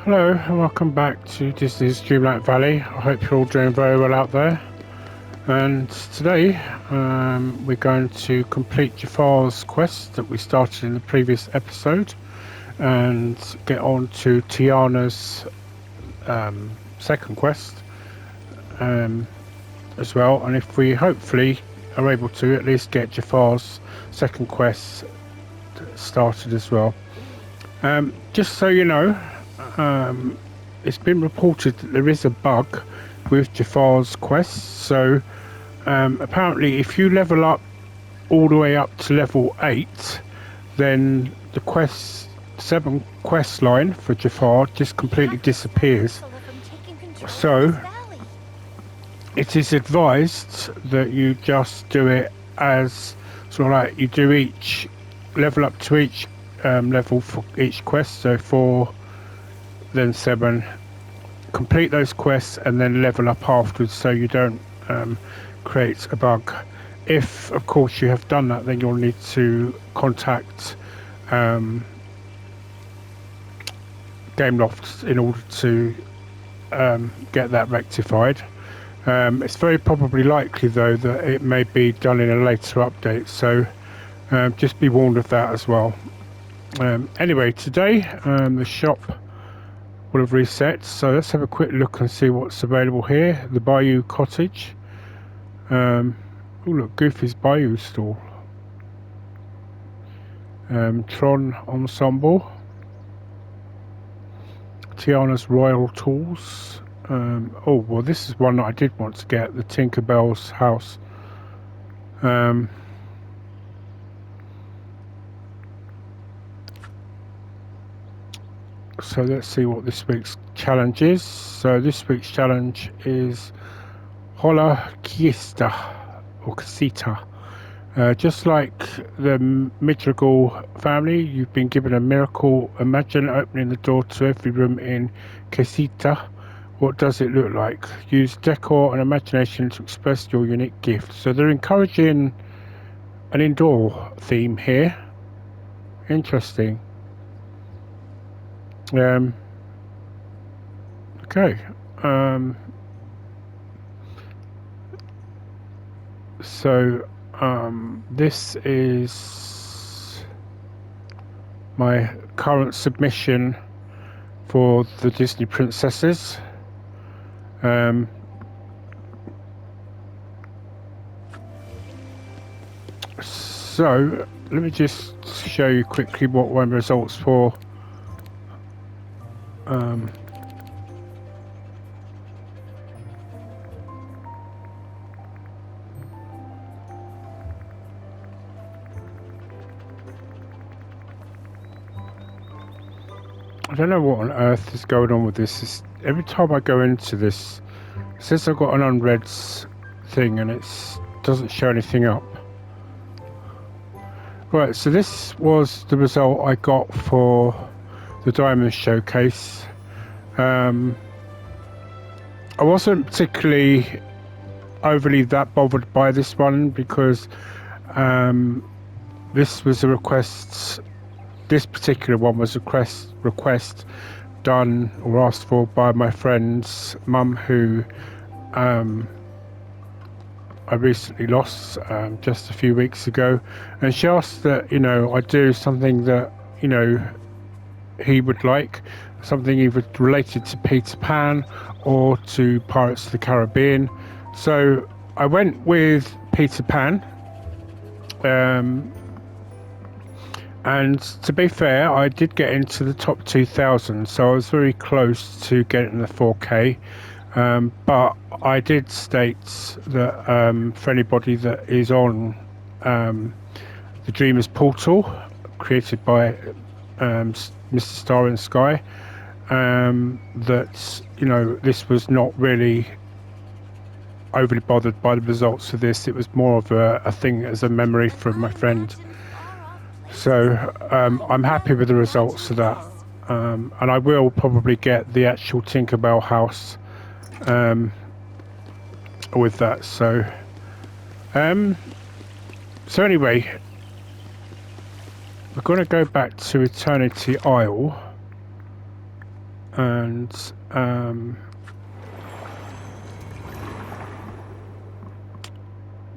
Hello and welcome back to Disney's Dreamlight Valley. I hope you're all doing very well out there. And today we're going to complete Jafar's quest that we started in the previous episode and get on to Tiana's second quest as well. And if we hopefully are able to at least get Jafar's second quest started as well. Just so you know, it's been reported that there is a bug with Jafar's quest. So apparently if you level up all the way up to level 8, then the 7 quest line for Jafar just completely disappears. So it is advised that you just do it as sort of like you do each level up to each level for each quest. So 4, then 7, complete those quests and then level up afterwards, so you don't create a bug. If of course you have done that, then you'll need to contact Gameloft in order to get that rectified. It's very probably likely though that it may be done in a later update, so just be warned of that as well. Anyway, today the shop will have reset, so let's have a quick look and see what's available here. The Bayou Cottage. Oh look, Goofy's Bayou stall. Tron Ensemble. Tiana's Royal Tools. Oh well, this is one that I did want to get, the Tinkerbell's house. So let's see what this week's challenge is. So this week's challenge is Hola Quiesta or Casita. Just like the Madrigal family, you've been given a miracle. Imagine opening the door to every room in Casita. What does it look like? Use decor and imagination to express your unique gift. So they're encouraging an indoor theme here. Interesting. Okay. So this is my current submission for the Disney princesses. So let me just show you quickly what my results for I don't know what on earth is going on with this. Every time I go into this, it says I've got an unread thing and it doesn't show anything up. Right, so this was the result I got for the Diamond Showcase. I wasn't particularly overly that bothered by this one because this was a request. This particular one was a request done or asked for by my friend's mum, who I recently lost just a few weeks ago, and she asked that I do something that he would like, something either related to Peter Pan or to Pirates of the Caribbean. So I went with Peter Pan. And to be fair, I did get into the top 2,000, so I was very close to getting the 4K. But I did state that for anybody that is on the Dreamers portal created by MrStarinSky, that this was not really overly bothered by the results of this. It was more of a thing as a memory from my friend. So I'm happy with the results of that, and I will probably get the actual Tinkerbell house with that. So anyway, we're going to go back to Eternity Isle and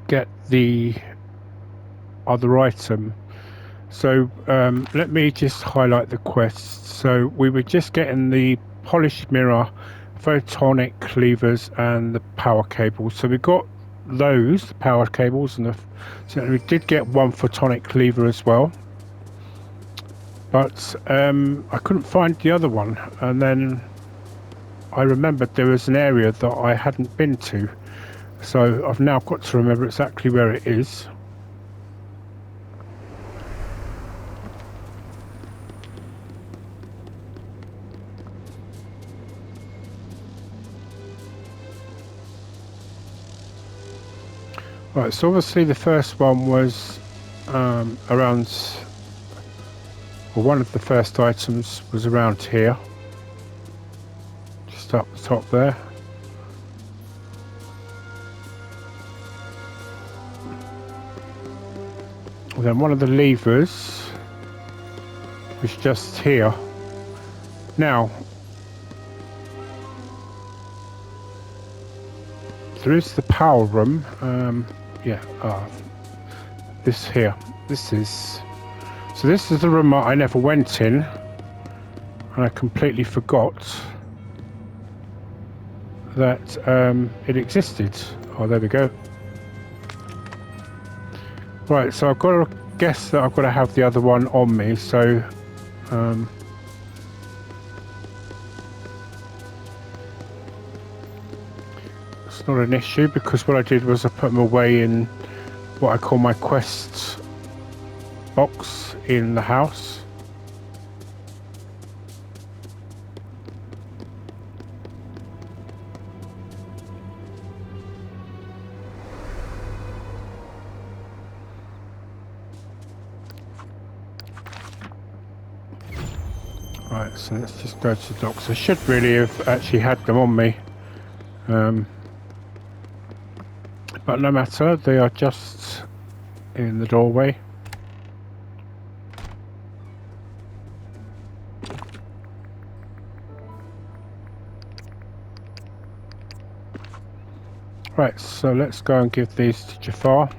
get the other item. So let me just highlight the quests. So we were just getting the polished mirror, photonic levers, and the power cables. So we got those, the power cables, and so we did get one photonic lever as well. But I couldn't find the other one, and then I remembered there was an area that I hadn't been to. So I've now got to remember exactly where it is. Right, so obviously the first one was around, or one of the first items was around here, just up the top there. And then one of the levers was just here. Now, there is the power room. This here. This is the room I never went in, and I completely forgot that it existed. Oh, there we go. Right, so I've got to guess that I've got to have the other one on me. So it's not an issue, because what I did was I put them away in what I call my quests box in the house. Right, so let's just go to the docks. I should really have actually had them on me. But no matter, they are just in the doorway. Right, so let's go and give these to Jafar.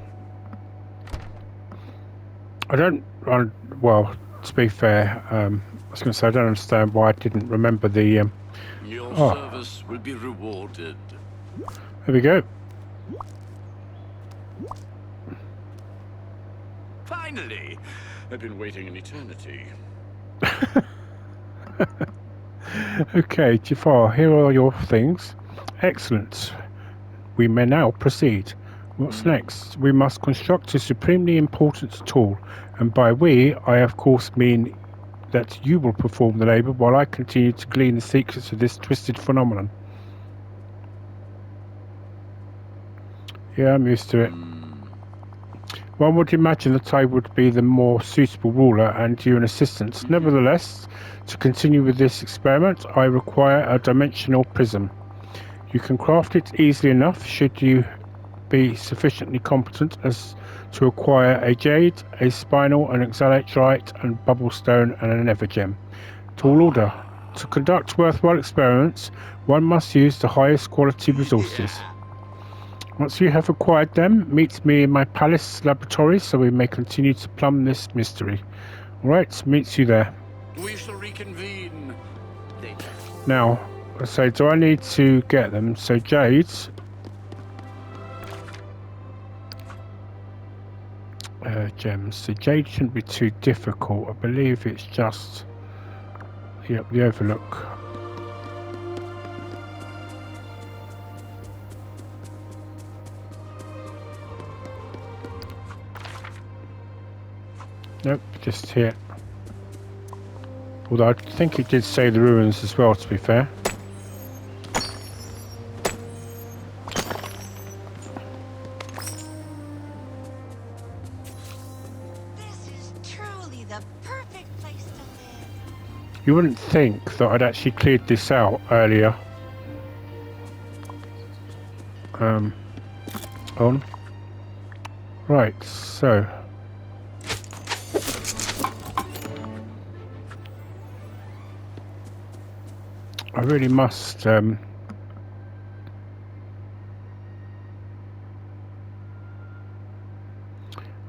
Well, to be fair, I was going to say I don't understand why I didn't remember the... Your service will be rewarded. There we go. Finally! I've been waiting an eternity. Okay, Jafar, here are your things. Excellent. We may now proceed. What's next? We must construct a supremely important tool, and by we, I of course mean that you will perform the labour while I continue to glean the secrets of this twisted phenomenon. Yeah, I'm used to it. One would imagine that I would be the more suitable ruler and you an assistant. Nevertheless, to continue with this experiment, I require a dimensional prism. You can craft it easily enough should you be sufficiently competent as to acquire a jade, a spinel, an exalite, and bubble stone, and an evergem. Tall order. To conduct worthwhile experiments, one must use the highest quality resources. Once you have acquired them, meet me in my palace laboratory so we may continue to plumb this mystery. Alright, meet you there. We shall reconvene later. Now, so do I need to get them? So jades. Gems. So jade shouldn't be too difficult. I believe it's just the overlook. Nope, just here. Although I think it did say the ruins as well, to be fair. This is truly the perfect place to live. You wouldn't think that I'd actually cleared this out earlier. On. Right, so. I really must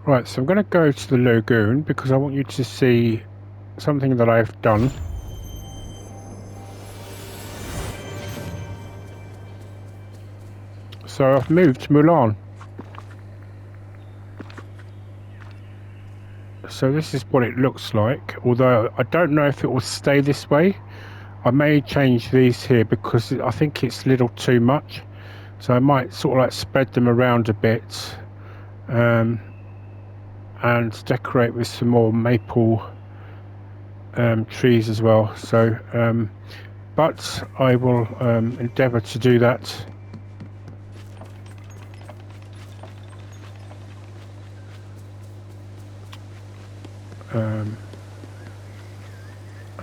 right, so I'm going to go to the lagoon because I want you to see something that I've done. So I've moved Mulan. So this is what it looks like, although I don't know if it will stay this way. I may change these here because I think it's a little too much. So I might sort of like spread them around a bit and decorate with some more maple trees as well. So, but I will endeavour to do that.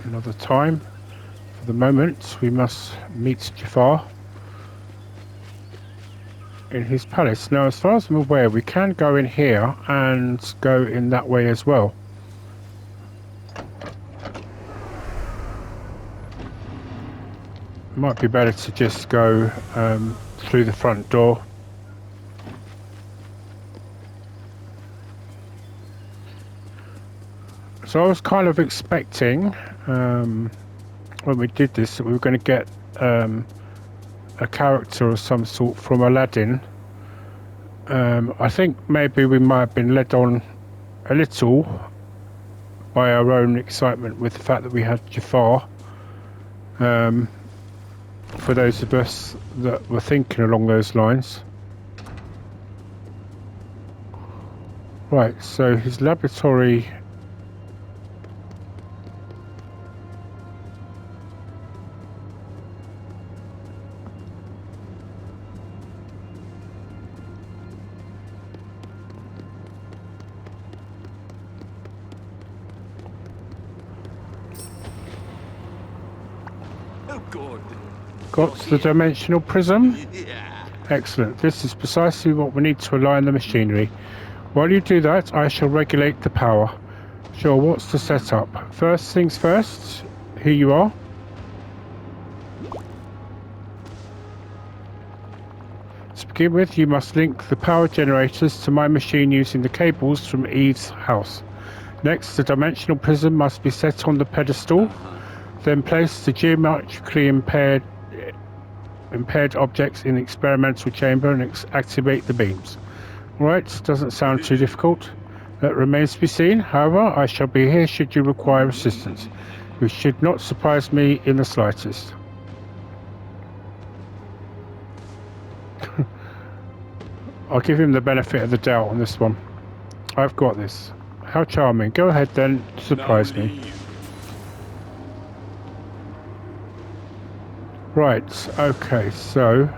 Another time. For the moment, we must meet Jafar in his palace. Now, as far as I'm aware, we can go in here and go in that way as well. Might be better to just go through the front door. So I was kind of expecting when we did this that we were going to get a character of some sort from Aladdin. I think maybe we might have been led on a little by our own excitement with the fact that we had Jafar. For those of us that were thinking along those lines. Right, so his laboratory. Oh, good. Got the dimensional prism? Yeah. Excellent. This is precisely what we need to align the machinery. While you do that, I shall regulate the power. Sure, what's the setup? First things first, here you are. To begin with, you must link the power generators to my machine using the cables from Eve's house. Next, the dimensional prism must be set on the pedestal. Then place the geometrically impaired objects in the experimental chamber and activate the beams. Right, doesn't sound too difficult. That remains to be seen. However, I shall be here should you require assistance. You should not surprise me in the slightest. I'll give him the benefit of the doubt on this one. I've got this. How charming. Go ahead then, surprise me. Right, okay, so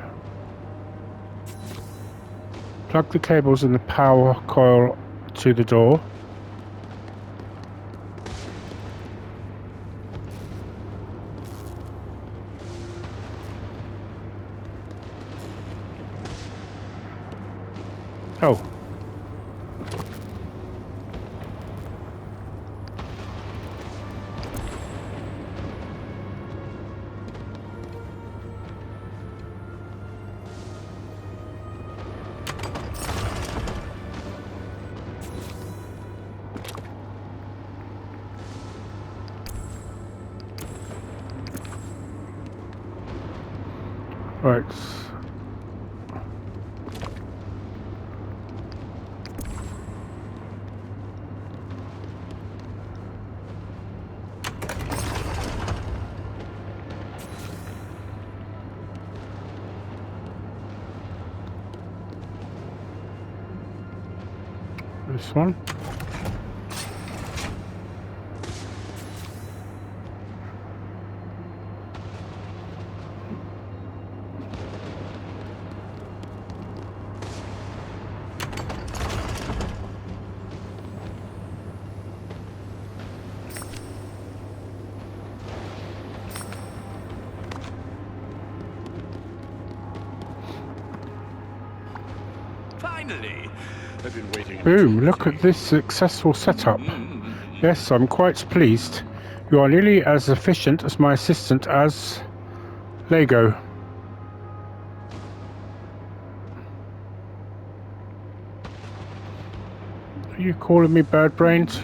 plug the cables in the power coil to the door. Oh. Right. This one. Finally! I've been waiting. Boom, look at this successful setup. Yes, I'm quite pleased. You are nearly as efficient as my assistant as There you go. Are you calling me bird brains?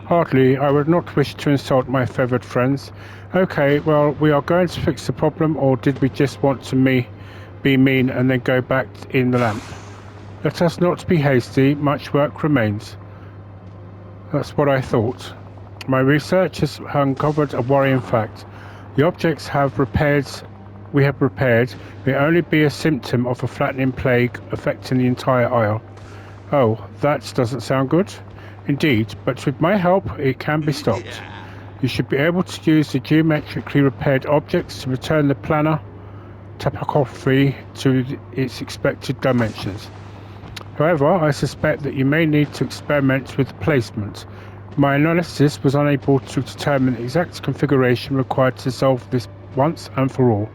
Hardly. I would not wish to insult my feathered friends. Okay, well, we are going to fix the problem, or did we just want to be mean and then go back in the lamp? Let us not be hasty. Much work remains. That's what I thought. My research has uncovered a worrying fact. The objects we have repaired may only be a symptom of a flattening plague affecting the entire isle. Oh, that doesn't sound good. Indeed, but with my help, it can be stopped. You should be able to use the geometrically repaired objects to return the planar topography to its expected dimensions. However, I suspect that you may need to experiment with placement. My analysis was unable to determine the exact configuration required to solve this once and for all.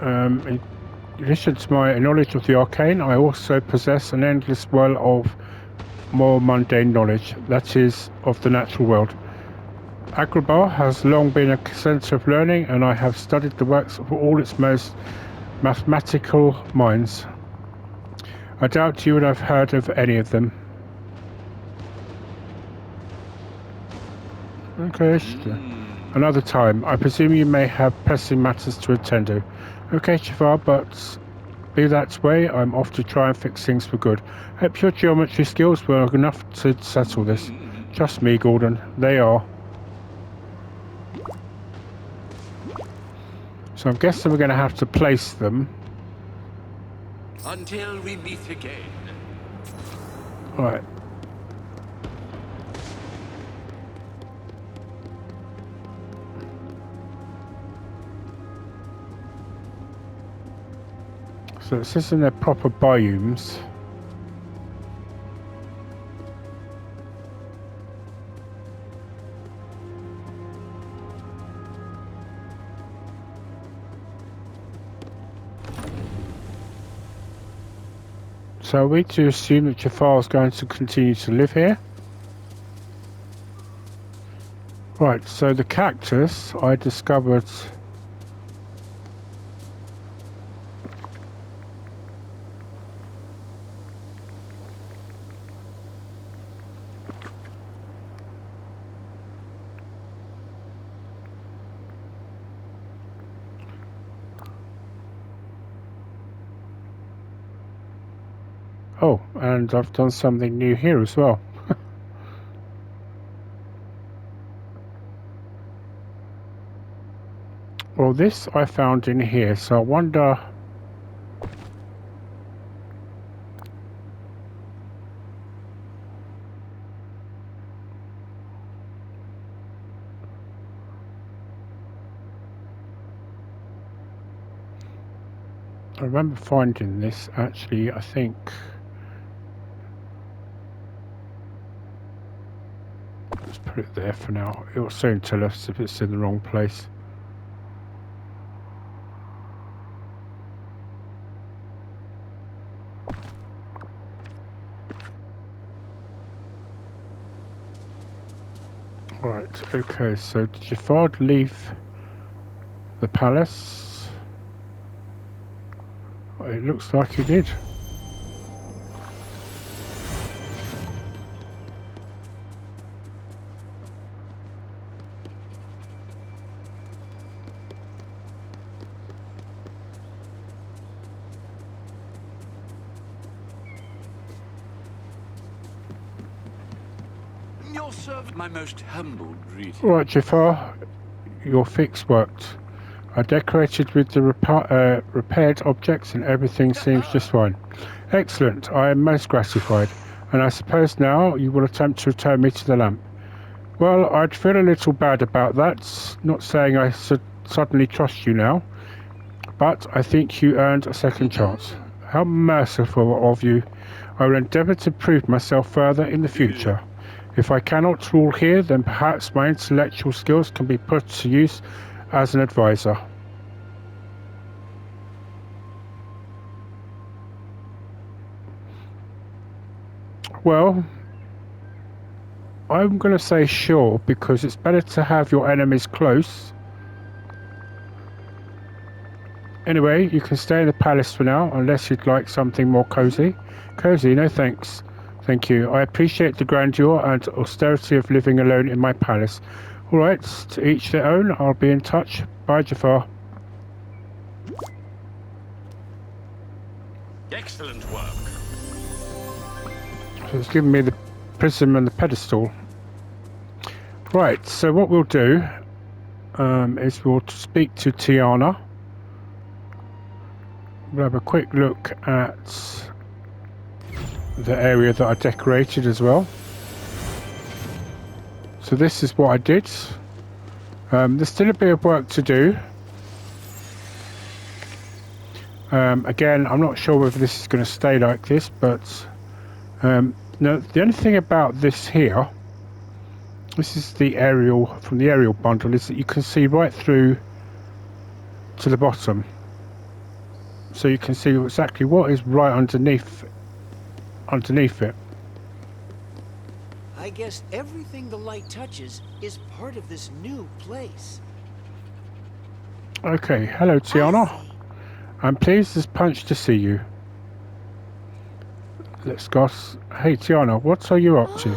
In addition to my knowledge of the arcane, I also possess an endless well of more mundane knowledge, that is, of the natural world. Agrabah has long been a centre of learning, and I have studied the works of all its most mathematical minds. I doubt you would have heard of any of them. Okay, another time. I presume you may have pressing matters to attend to. Okay, Jafar, but be that way, I'm off to try and fix things for good. Hope your geometry skills were enough to settle this. Trust me, Gordon, they are. So I'm guessing we're going to have to place them. Until we meet again. Right. So this isn't their proper biomes. So are we to assume that Jafar is going to continue to live here? Right, so the cactus I discovered... Oh, and I've done something new here as well. Well, this I found in here, so I wonder... I remember finding this, actually, I think... Let's put it there for now. It will soon tell us if it's in the wrong place. Right, okay, so did Jafar leave the palace? It looks like he did. You're served my most humble greeting. Right, Jafar, your fix worked. I decorated with the repaired objects and everything seems just fine. Excellent, I am most gratified. And I suppose now you will attempt to return me to the lamp. Well, I'd feel a little bad about that, not saying I suddenly trust you now, but I think you earned a second chance. How merciful of you. I will endeavour to prove myself further in the future. If I cannot rule here, then perhaps my intellectual skills can be put to use as an advisor. Well, I'm going to say sure, because it's better to have your enemies close. Anyway, you can stay in the palace for now, unless you'd like something more cozy. Cozy? No thanks. Thank you. I appreciate the grandeur and austerity of living alone in my palace. Alright, to each their own. I'll be in touch. Bye, Jafar. Excellent work. So it's giving me the prism and the pedestal. Right, so what we'll do is we'll speak to Tiana. We'll have a quick look at the area that I decorated as well. So this is what I did. There's still a bit of work to do. Again, I'm not sure whether this is going to stay like this, but no, the only thing about this here, this is the aerial, from the aerial bundle, is that you can see right through to the bottom. So you can see exactly what is right underneath it. I guess everything the light touches is part of this new place. Okay, hello Tiana. I'm pleased as punch to see you. Let's go. Hey Tiana, what are you up to?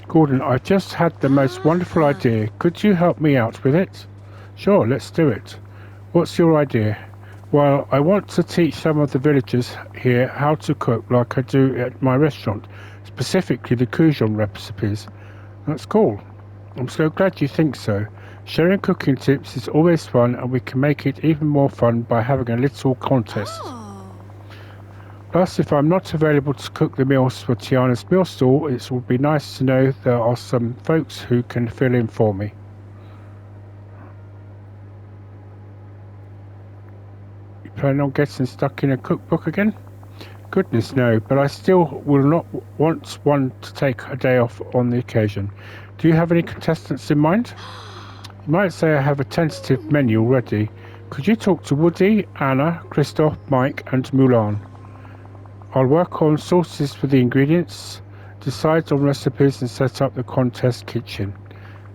Gordon, I've just had the most wonderful idea. Could you help me out with it? Sure, let's do it. What's your idea? Well, I want to teach some of the villagers here how to cook like I do at my restaurant, specifically the cozygames recipes. That's cool. I'm so glad you think so. Sharing cooking tips is always fun, and we can make it even more fun by having a little contest. Plus, if I'm not available to cook the meals for Tiana's meal stall, it would be nice to know there are some folks who can fill in for me. You planning on getting stuck in a cookbook again? Goodness no, but I still will not want one to take a day off on the occasion. Do you have any contestants in mind? You might say I have a tentative menu already. Could you talk to Woody, Anna, Christoph, Mike and Mulan? I'll work on sources for the ingredients, decide on recipes and set up the contest kitchen.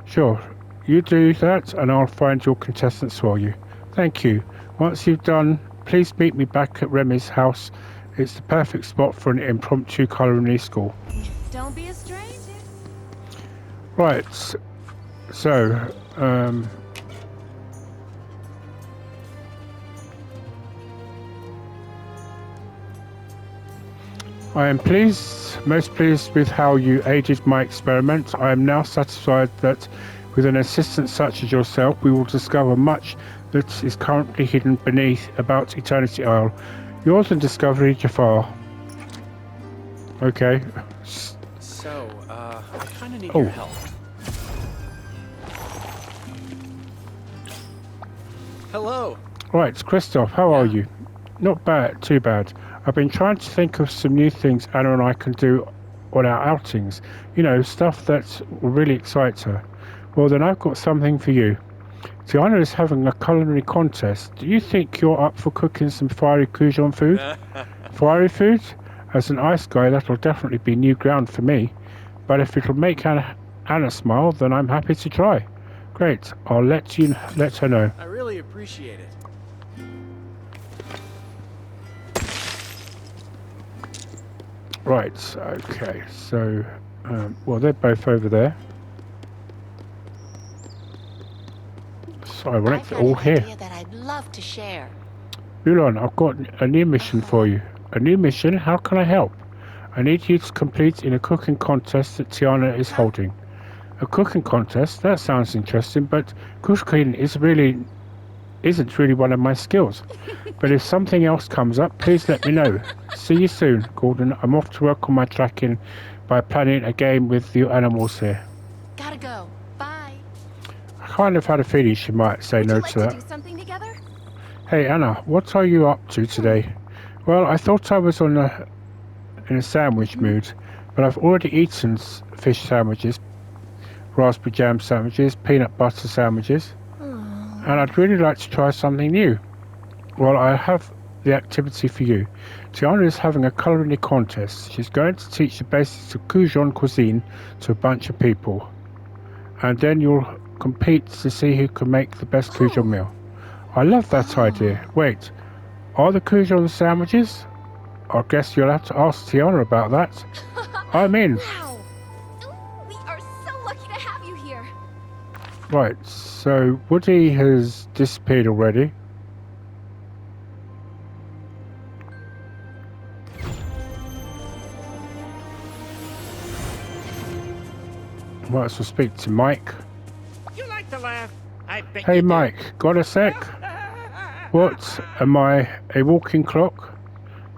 Sure, you do that and I'll find your contestants for you. Thank you. Once you've done, please meet me back at Remy's house. It's the perfect spot for an impromptu culinary school. Don't be a stranger. Right, so I am most pleased with how you aided my experiment. I am now satisfied that with an assistant such as yourself, we will discover much that is currently hidden beneath about Eternity Isle. Yours in discovery, Jafar. Okay. So, I kind of need your help. Hello. Right, Christoph, how are you? Not bad, too bad. I've been trying to think of some new things Anna and I can do on our outings. You know, stuff that will really excite her. Well, then I've got something for you. Tiana is having a culinary contest. Do you think you're up for cooking some fiery cozygames food? Fiery food? As an ice guy, that'll definitely be new ground for me. But if it'll make Anna smile, then I'm happy to try. Great, I'll let her know. I really appreciate it. Right, okay, so, well, they're both over there. So ironic, they're all here. That I'd love to share. Mulan, I've got a new mission for you. A new mission? How can I help? I need you to complete in a cooking contest that Tiana is holding. A cooking contest? That sounds interesting, but cooking isn't really one of my skills. But if something else comes up, please let me know. See you soon, Gordon. I'm off to work on my tracking by planning a game with the animals here. Gotta go. Bye. I kind of had a feeling she might say no to that. Do something together? Hey Anna, what are you up to today? Well, I thought I was in a sandwich mood, but I've already eaten fish sandwiches, raspberry jam sandwiches, peanut butter sandwiches, and I'd really like to try something new. Well, I have the activity for you. Tiana is having a culinary contest. She's going to teach the basics of Kujon cuisine to a bunch of people. And then you'll compete to see who can make the best Kujon meal. I love that idea. Wait, are the Kujon sandwiches? I guess you'll have to ask Tiana about that. I'm in. Wow! We are so lucky to have you here. Right, so Woody has disappeared already. Might as well speak to Mike. You like to laugh? I bet Hey you do. Mike, got a sec? What? Am I a walking clock?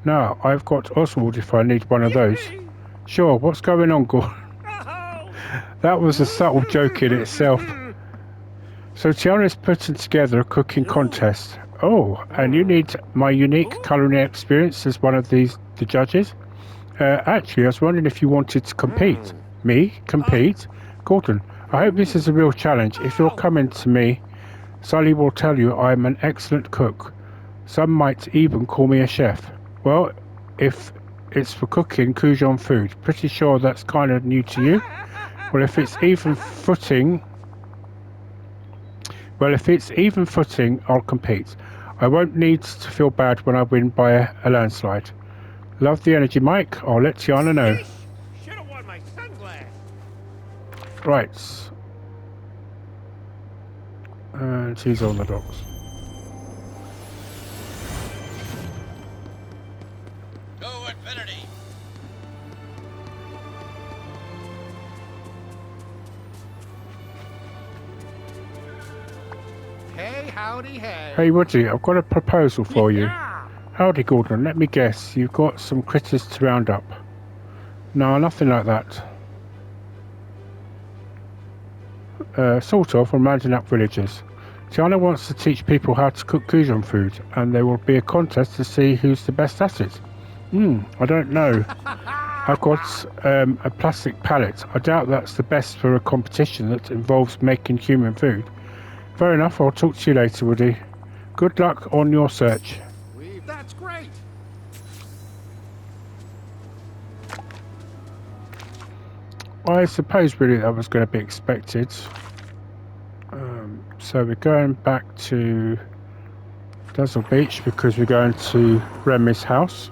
No, I've got Oswald if I need one of those. Sure, what's going on, Gordon? That was a subtle joke in itself. So Tiana's putting together a cooking contest. Oh, and you need my unique culinary experience as one of the judges? Actually, I was wondering if you wanted to compete. Me? Compete? Gordon, I hope this is a real challenge. If you're coming to me, Sully will tell you I'm an excellent cook. Some might even call me a chef. Well, if it's for cooking Kujon food, pretty sure that's kind of new to you. Well, if it's even footing, I'll compete. I won't need to feel bad when I win by a landslide. Love the energy, Mike. I'll let Tiana know. Should have worn my sunglasses. Right. And she's on the docks. Go Infinity! Hey, howdy, hey. Hey Woody, I've got a proposal for you. Yeah. Howdy Gordon, let me guess, you've got some critters to round up. No, nothing like that. Sort of, I'm rounding up villagers. Tiana wants to teach people how to cook Kujon food, and there will be a contest to see who's the best at it. I don't know. I've got a plastic palette. I doubt that's the best for a competition that involves making human food. Fair enough, I'll talk to you later, Woody. Good luck on your search. That's great. I suppose really that was going to be expected. So we're going back to Dazzle Beach because we're going to Remy's house.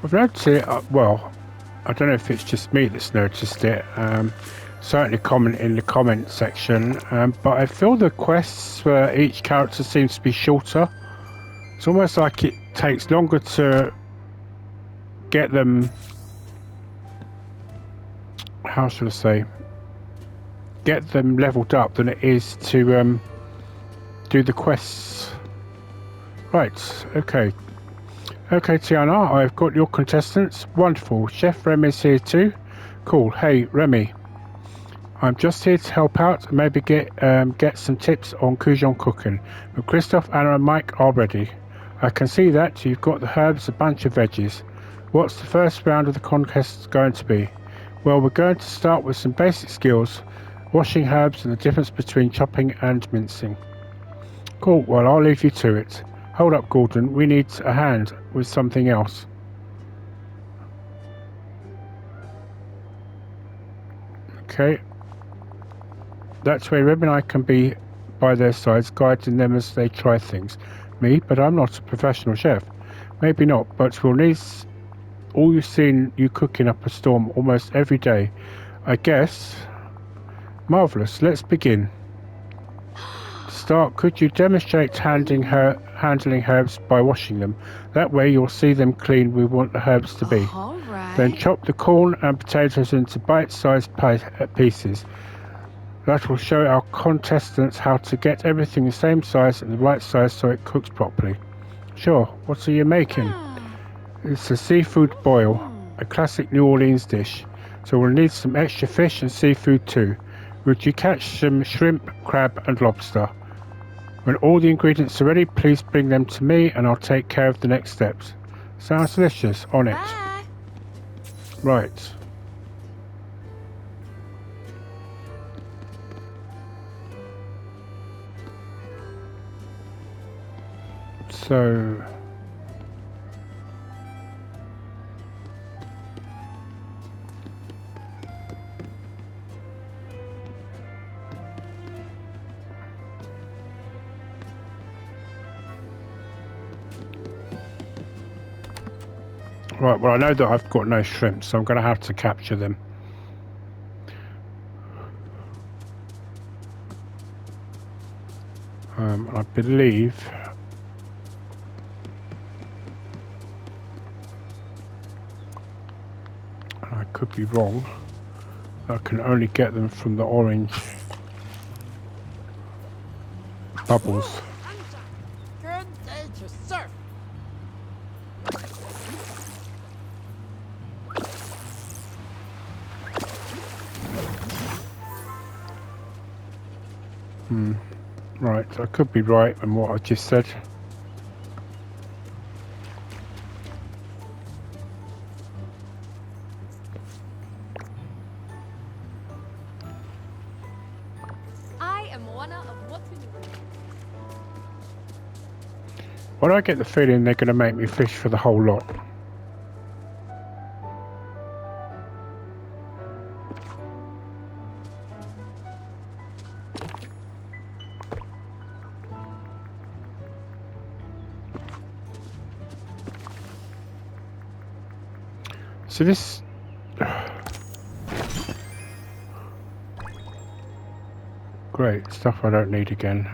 I've noticed it, well, I don't know if it's just me that's noticed it, certainly comment in the comment section, but I feel the quests for each character seems to be shorter. It's almost like it takes longer to get them, how should I say, get them leveled up than it is to do the quests. Right, okay. Okay, Tiana, I've got your contestants. Wonderful. Chef Remy's here too. Cool. Hey, Remy. I'm just here to help out and maybe get some tips on Kujon cooking. But Christoph, Anna and Mike are ready. I can see that you've got the herbs, a bunch of veggies. What's the first round of the contest going to be? Well, we're going to start with some basic skills. Washing herbs and the difference between chopping and mincing. Cool. Well, I'll leave you to it. Hold up, Gordon. We need a hand with something else. Okay. That's where Reb and I can be by their sides, guiding them as they try things. Me, but I'm not a professional chef. Maybe not, but we'll need all you've seen you cooking up a storm almost every day. I guess. Marvellous. Let's begin. Start, could you demonstrate handling herbs by washing them? That way you'll see them clean we want the herbs to be. All right. Then chop the corn and potatoes into bite-sized pieces. That will show our contestants how to get everything the same size and the right size so it cooks properly. Sure, what are you making? It's a seafood boil, a classic New Orleans dish. So we'll need some extra fish and seafood too. Would you catch some shrimp, crab and lobster? When all the ingredients are ready, please bring them to me and I'll take care of the next steps. Sounds delicious. On it. Bye. Right. So... Right, well I know that I've got no shrimp, so I'm going to have to capture them. I believe... I could be wrong. I can only get them from the orange bubbles. Good day to surf. Right, I could be right in what I just said. I am one of what to do. Well, I get the feeling they're going to make me fish for the whole lot. So this... Great, stuff I don't need again.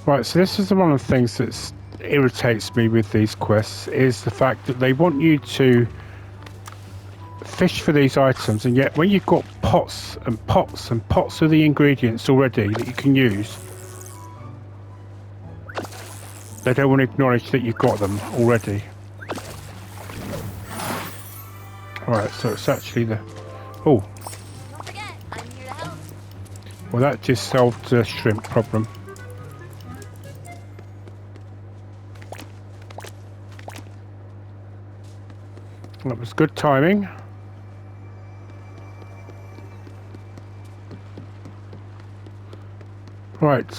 Right, so this is one of the things that irritates me with these quests, is the fact that they want you to fish for these items, and yet when you've got pots and pots and pots of the ingredients already that you can use, they don't want to acknowledge that you've got them already. Right, so it's actually the... Oh, Don't forget, I'm here to help. well that just solved the shrimp problem. That was good timing. Right,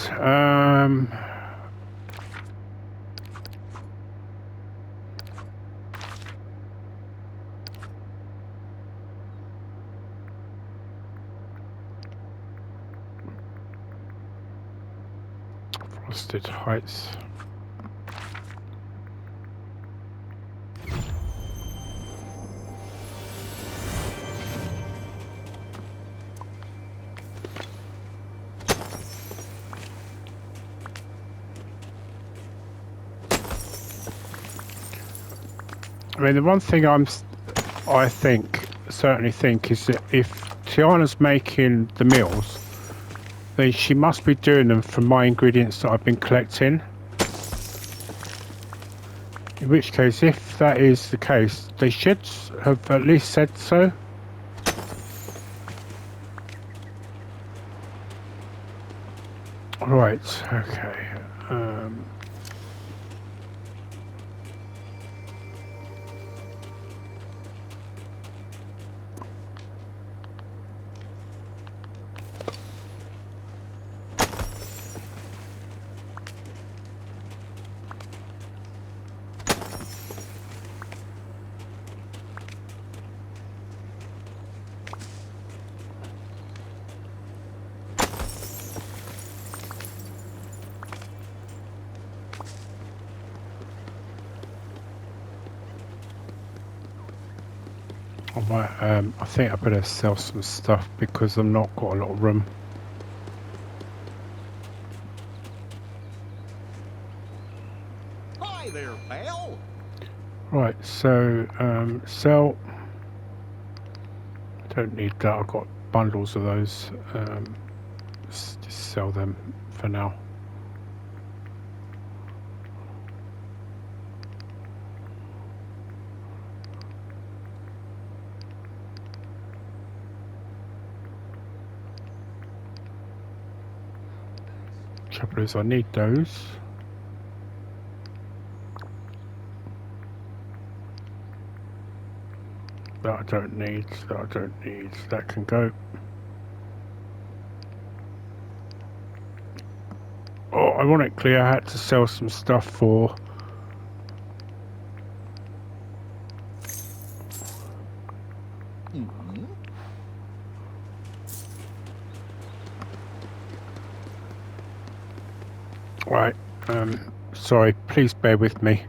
Frosted Heights. I mean, the one thing certainly think is that if Tiana's making the meals, then she must be doing them from my ingredients that I've been collecting. In which case, if that is the case, they should have at least said so. Right, okay. I think I better sell some stuff because I've not got a lot of room. Hi there, pal. Right, so sell. Don't need that. I've got bundles of those. Just sell them for now. Trouble is, I need those. That I don't need, that I don't need, that can go. Oh, ironically, I had to sell some stuff for right, sorry, please bear with me.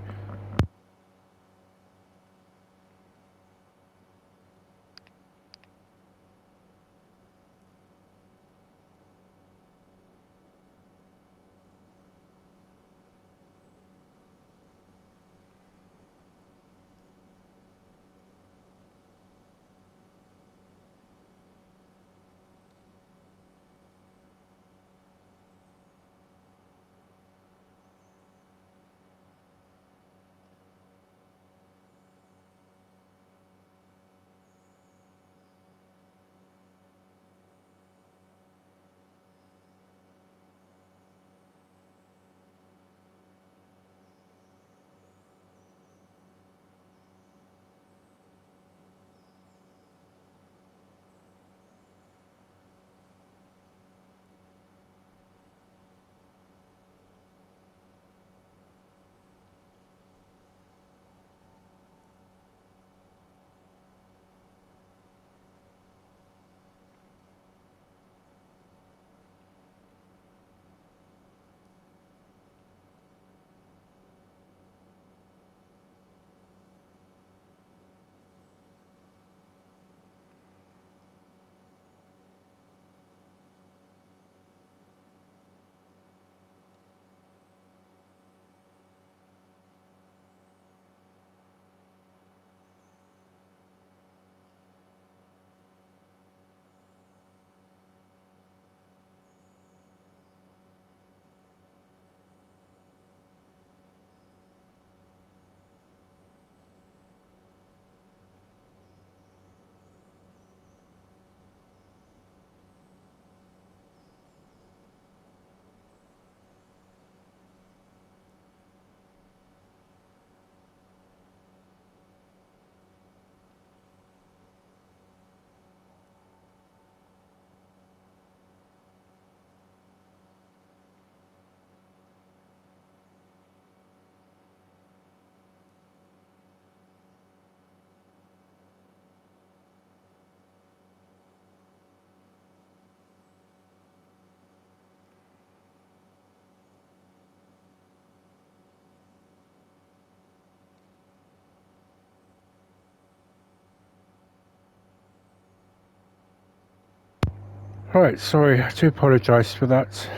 Right, sorry, I do apologise for that.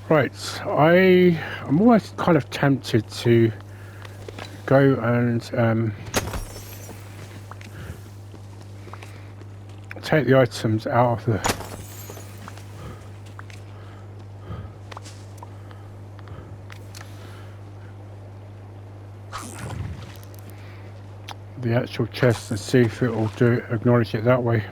Right, I'm always kind of tempted to go and take the items out of the actual chest and see if it will acknowledge it that way.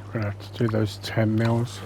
I'm gonna have to do those 10 mils.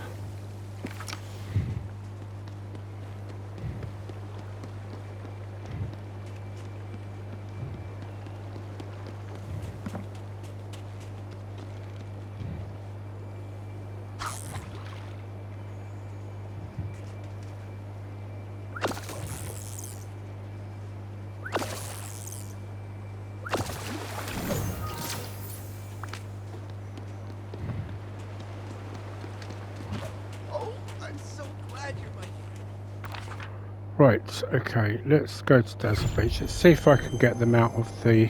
Right, okay, let's go to Desert Beach. Let's see if I can get them out of the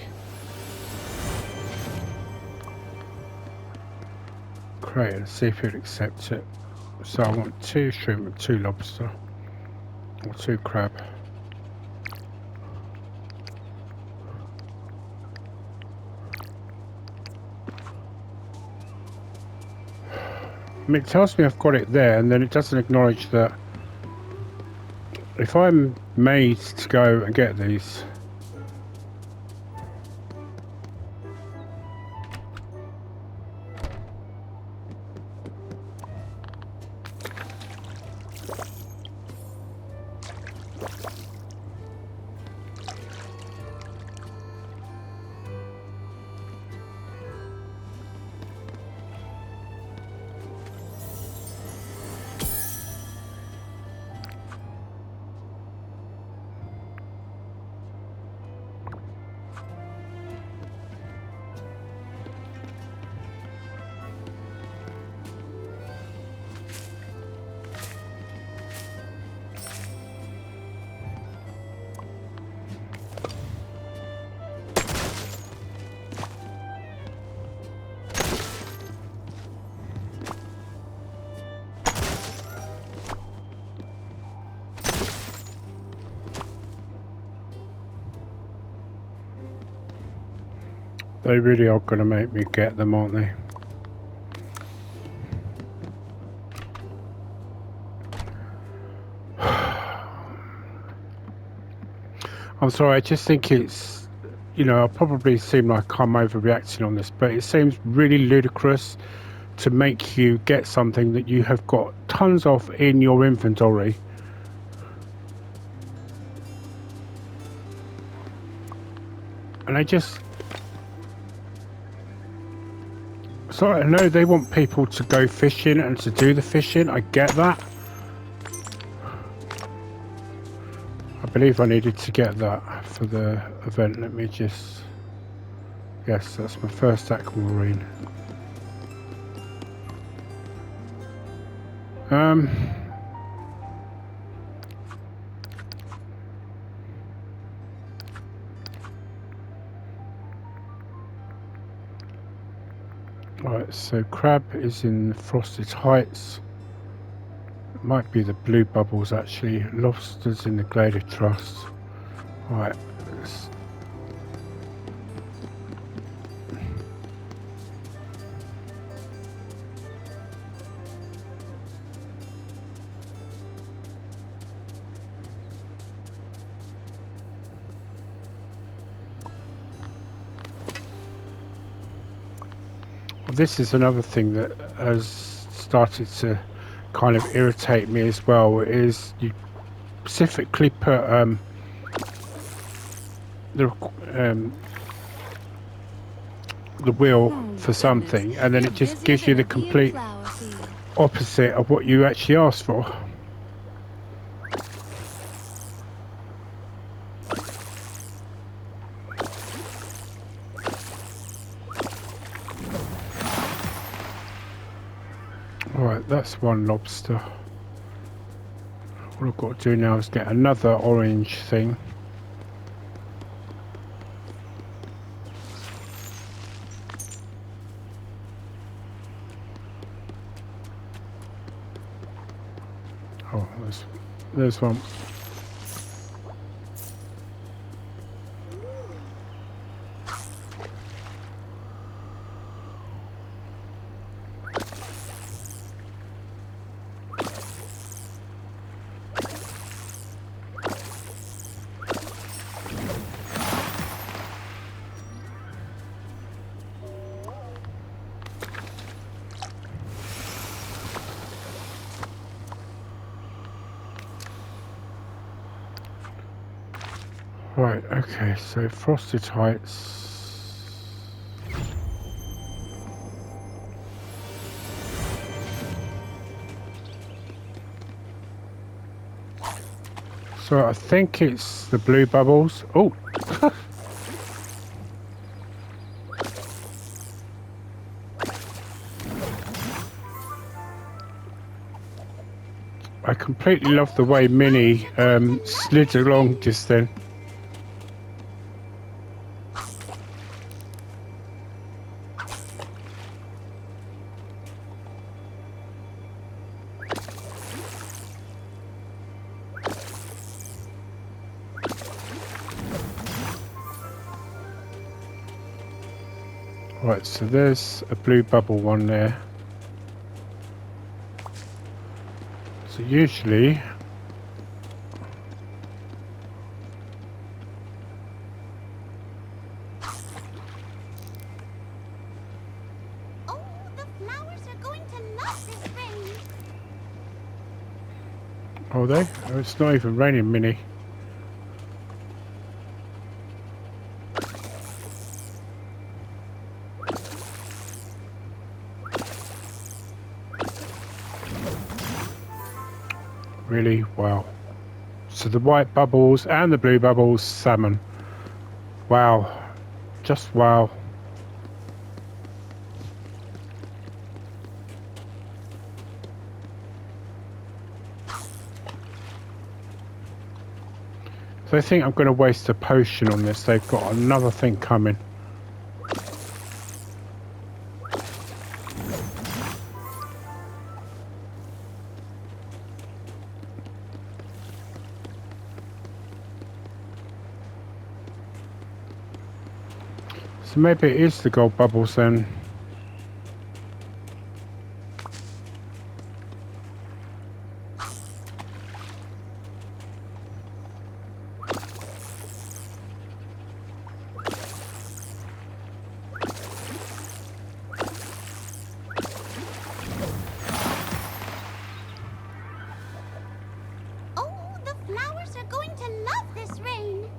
crate and see if it accepts it. So I want 2 shrimp and 2 lobster, or 2 crab. I mean, it tells me I've got it there, and then it doesn't acknowledge that if I'm made to go and get these. They really are going to make me get them, aren't they? I'm sorry, I just think it's, you know, I'll probably seem like I'm overreacting on this, but it seems really ludicrous to make you get something that you have got tons of in your inventory. And I just... Sorry, I know they want people to go fishing and to do the fishing, I get that. I believe I needed to get that for the event. Let me just... Yes, that's my first aquamarine. Right, so crab is in Frosted Heights. It might be the blue bubbles actually. Lobsters in the Glade of Trust. Right. This is another thing that has started to kind of irritate me as well, is you specifically put the wheel for something, and then it just gives you the complete opposite of what you actually asked for. Right, that's one lobster. What I've got to do now is get another orange thing. Oh, there's one. Right, okay, so Frosted Heights. So I think it's the blue bubbles. Oh! I completely love the way Minnie slid along just then. Right, so there's a blue bubble one there. usually Oh, the flowers are going to love this rain. are they? Oh, it's not even raining, Minnie. Really? Wow. So the white bubbles and the blue bubbles, salmon. Wow. Just wow. So they think I'm going to waste a potion on this. They've got another thing coming. So maybe it is the gold bubbles then. Oh, the flowers are going to love this rain.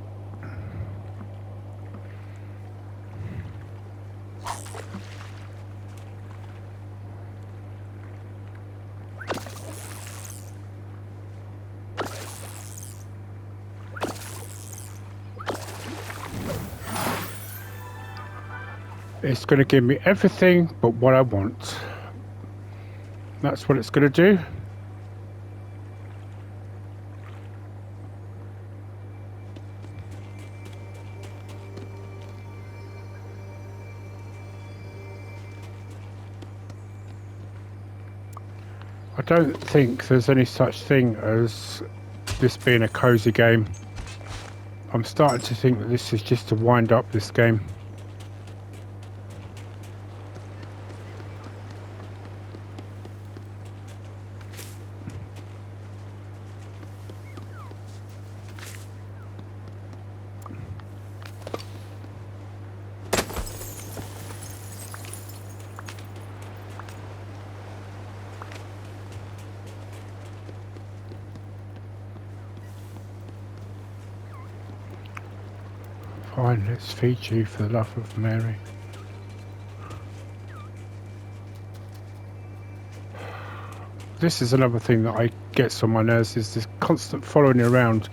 It's going to give me everything but what I want. That's what it's going to do. I don't think there's any such thing as this being a cozy game. I'm starting to think that this is just to wind up this game. Fine, let's feed you for the love of Mary. This is another thing that I gets on my nerves, is this constant following around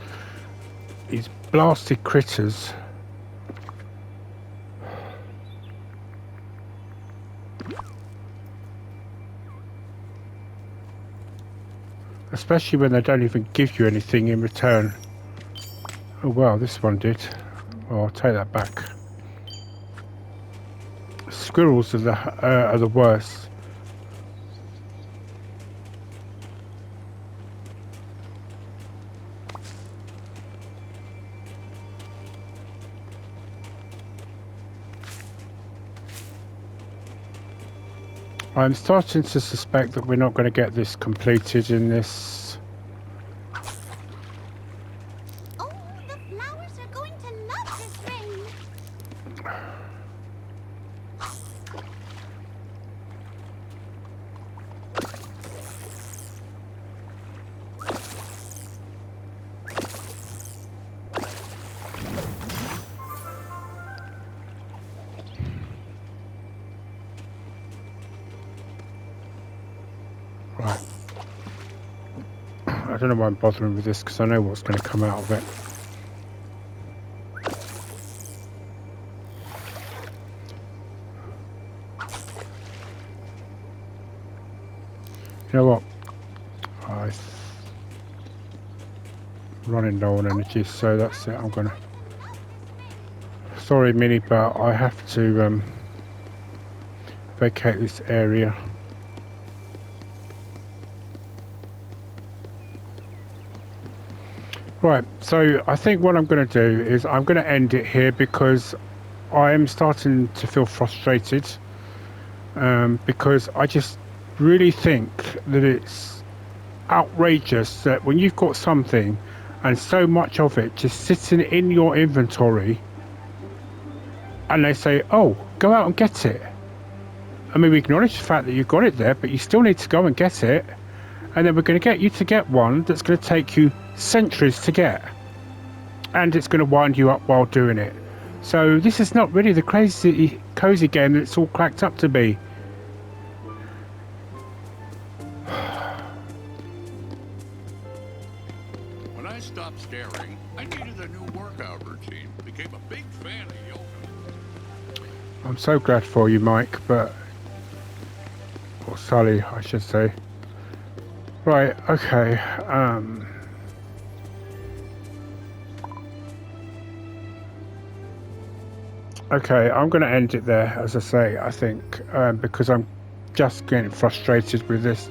these blasted critters. Especially when they don't even give you anything in return. Oh well, this one did. Oh, I'll take that back. Squirrels are the worst. I'm starting to suspect that we're not going to get this completed in this. Oh, the flowers are going to love this rain. Right. I don't know why I'm bothering with this, because I know what's going to come out of it. You know what? I'm running low on energy, so that's it. I'm gonna. Sorry, Minnie, but I have to vacate this area. Right, so I think what I'm going to do is I'm going to end it here, because I am starting to feel frustrated, because I just really think that it's outrageous that when you've got something and so much of it just sitting in your inventory and they say, oh, go out and get it. I mean, we acknowledge the fact that you've got it there, but you still need to go and get it, and then we're going to get you to get one that's going to take you centuries to get, and it's going to wind you up while doing it. So this is not really the crazy cozy game that it's all cracked up to be. When I stopped staring, I needed a new workout routine. Became a big fan of yoga. I'm so glad for you, Mike, but... or Sully, I should say. Right, okay, okay, I'm going to end it there, as I say, I think, because I'm just getting frustrated with this.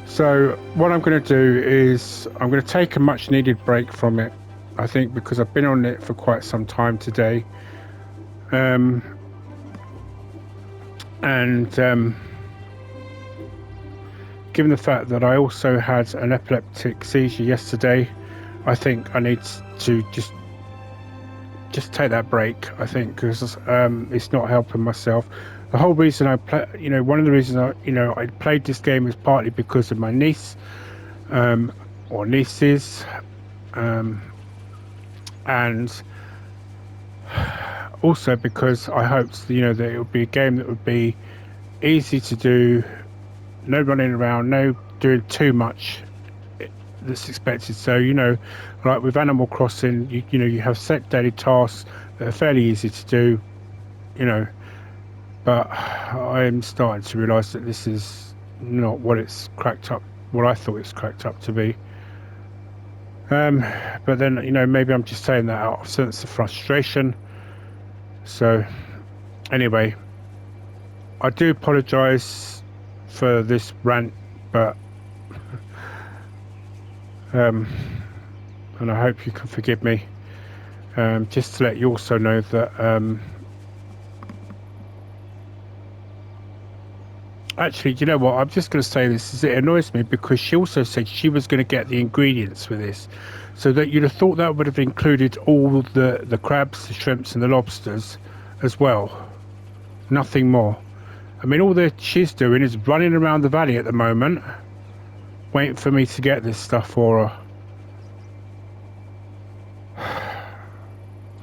So what I'm going to do is I'm going to take a much needed break from it, I think, because I've been on it for quite some time today. Given the fact that I also had an epileptic seizure yesterday, I think I need to just take that break, I think, because it's not helping myself. The whole reason I play, one of the reasons I played this game is partly because of my niece, or nieces, and also because I hoped, that it would be a game that would be easy to do, no running around, no doing too much that's expected. So, like with Animal Crossing, you have set daily tasks that are fairly easy to do, but I'm starting to realise that this is not what it's cracked up, what I thought it's cracked up to be. But then, maybe I'm just saying that out of sense of frustration. So, anyway, I do apologise for this rant, but and I hope you can forgive me. Just to let you also know that actually, you know what, I'm just going to say this, is it annoys me because she also said she was going to get the ingredients for this, so that you'd have thought that would have included all the crabs, the shrimps and the lobsters as well, nothing more. I mean, all that she's doing is running around the valley at the moment, waiting for me to get this stuff for her.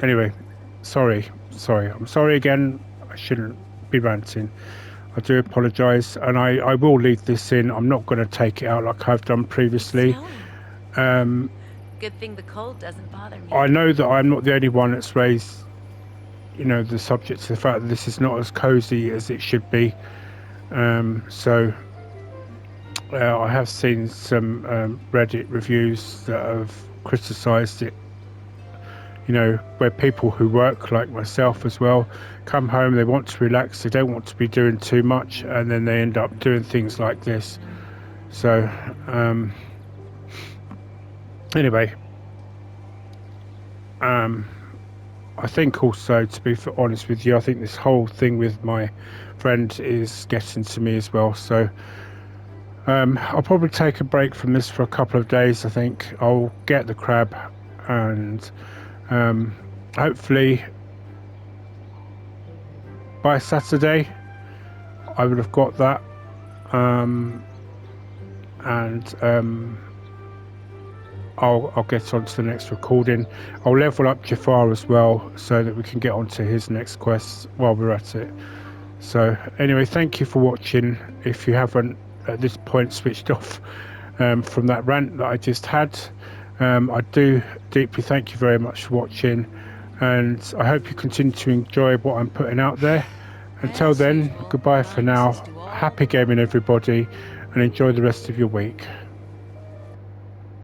Anyway, sorry. I'm sorry again. I shouldn't be ranting. I do apologise, and I will leave this in. I'm not going to take it out like I've done previously. Good thing the cold doesn't bother me. I know that I'm not the only one that's raised the subject to the fact that this is not as cozy as it should be. So I have seen some Reddit reviews that have criticised it, where people who work like myself as well come home, they want to relax, they don't want to be doing too much, and then they end up doing things like this. So anyway, I think also, to be honest with you, I think this whole thing with my friend is getting to me as well. So I'll probably take a break from this for a couple of days. I think I'll get the crab, and hopefully by Saturday I would have got that, I'll get on to the next recording. I'll level up Jafar as well, so that we can get on to his next quest while we're at it. So anyway, thank you for watching. If you haven't at this point switched off from that rant that I just had, I do deeply thank you very much for watching, and I hope you continue to enjoy what I'm putting out there. Until then, goodbye for now. Happy gaming everybody, and enjoy the rest of your week.